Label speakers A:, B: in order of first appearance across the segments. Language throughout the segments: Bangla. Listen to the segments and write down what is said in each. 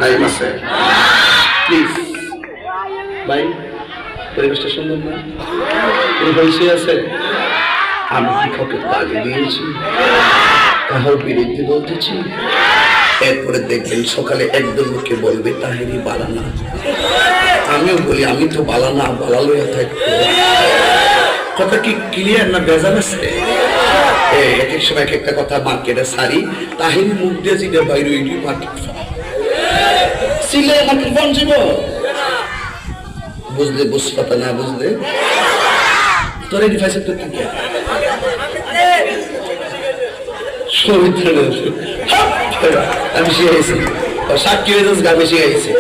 A: টাইম আছে প্লিজ ভাই পরিবেশটা সুন্দর না পরিবেশে আছে আমি কি কাউকে গালি দিয়েছি কারোর বিরুদ্ধে বলতেছি এরপরে দেখবেন সকালে একদম লোকে বলবে তাহেরি বালানা আমিও বলি আমি তো বালানা বালালো কথা কি ক্লিয়ার না বেজাল আছে এক এক সময় এক একটা কথা মার্কেটে সারি তাহেরি মুখ দিয়ে যেটা বাইরে ওইটি মার্কেট সিলে মার্কেট বন যাব বুঝলে বুঝপাতা না বুঝলে তোর এই ডিভাইসের তো কি আমি শিখেছি সাক্ষী হয়ে যাস গাবে শিখেছি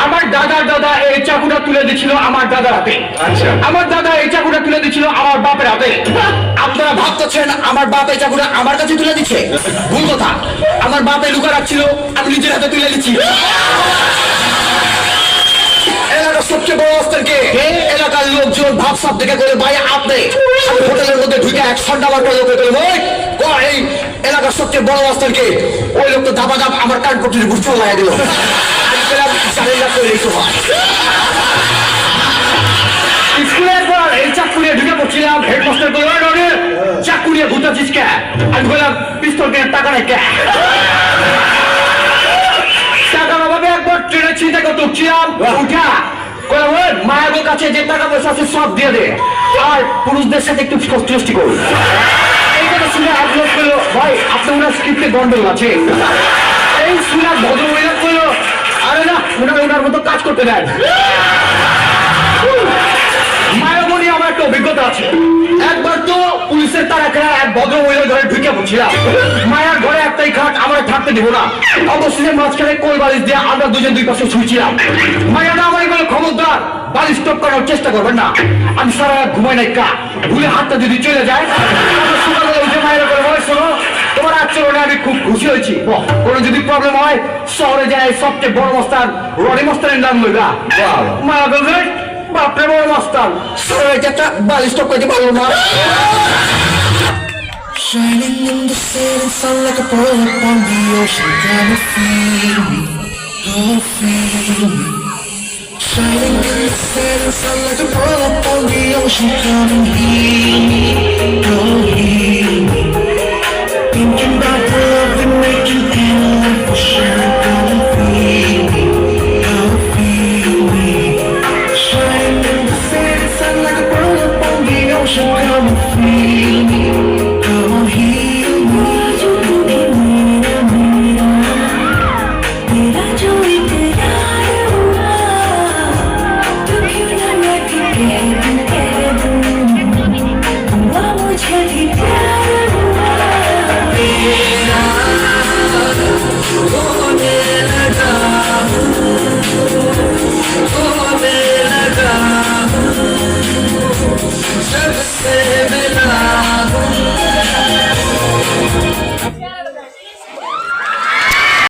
A: আমার দাদা এই চাকুটা তুলে দিচ্ছিল আমার দাদার হাতে আমার দাদা এই চাকুটা তুলে দিচ্ছিল আমার বাপের হাতে আপনারা ভাবতেছেন আমার বাপ এই চাকুটা আমার কাছে তুলে দিচ্ছে ভুল কথা আমার বাপে লুকা রাখছিল আমি নিজের হাতে তুলে দিচ্ছি এলাকার সবচেয়ে বড় অস্ত্রকে এলাকার লোকজন ভাবসাব দেখে করে ভাই আপনি হোটেলের মধ্যে ঢুকে 1 ঘন্টা আমার লোকে করে এই এলাকার সবচেয়ে বড় অস্ত্রকে ওই লোক তো ধাপা ধাপ আমার কান পট্টির গুচ্ছ লাগিয়ে দিল স্কুলের পর এই চাকুরিয়া ঢুকে পড়ছিলাম হেডমাস্টার বলল চাকুরিয়া ঘুরতেছিস কে আমি বললাম পিস্তল কেন টাকা নেই কে টাকার অভাবে একবার ট্রেনে চিন্তা করতে উঠছিলাম উঠা মায়ের কাছে যে টাকা পয়সা আছে সব দিয়ে দে আর পুরুষদের সাথে একটু কষ্টি করুন এইটা শুনে আপলোড করলো ভাই আপনার ওনার স্ক্রিপ্টে গন্ডল আছে এই শুনে ভদ্রমহিলা করলো আরে না ওনার মতো কাজ করতে দেন মায়ামণি আমার একটা অভিজ্ঞতা আছে একবার তো পুলিশের তারা এক ভদ্র মহিলার ঘরে ঢুকে পড়ছিলাম মায়ার ঘরে একটাই খাট আমার থাকতে দিব না অবশ্যই মাঝখানে কোল বালিশ দিয়ে আমরা দুজন দুই পাশে শুয়েছিলাম মায়া না আমার বলে ক্ষমতার বালিশ স্টপ করার চেষ্টা করবেন না আমি সারা রাত ঘুমাই নাই কা ভুলে হাতটা যদি চলে যায় সকালবেলা উঠে মায়ের করে বলে শোনো তোমার আচরণে আমি খুব খুশি হয়েছি কোনো যদি প্রবলেম হয় শহরে যায় সবচেয়ে বড় মস্তান রনি মস্তানের নাম লইবা মায়া বলবে বাপরে বড় মস্তান একটা বালিশ স্টপ করতে পারলো না
B: Shining in the setting sun like a pearl upon the ocean. Come and feel me, oh feel me. Shining in the setting sun like a pearl upon the ocean. Come and heal me, oh heal me.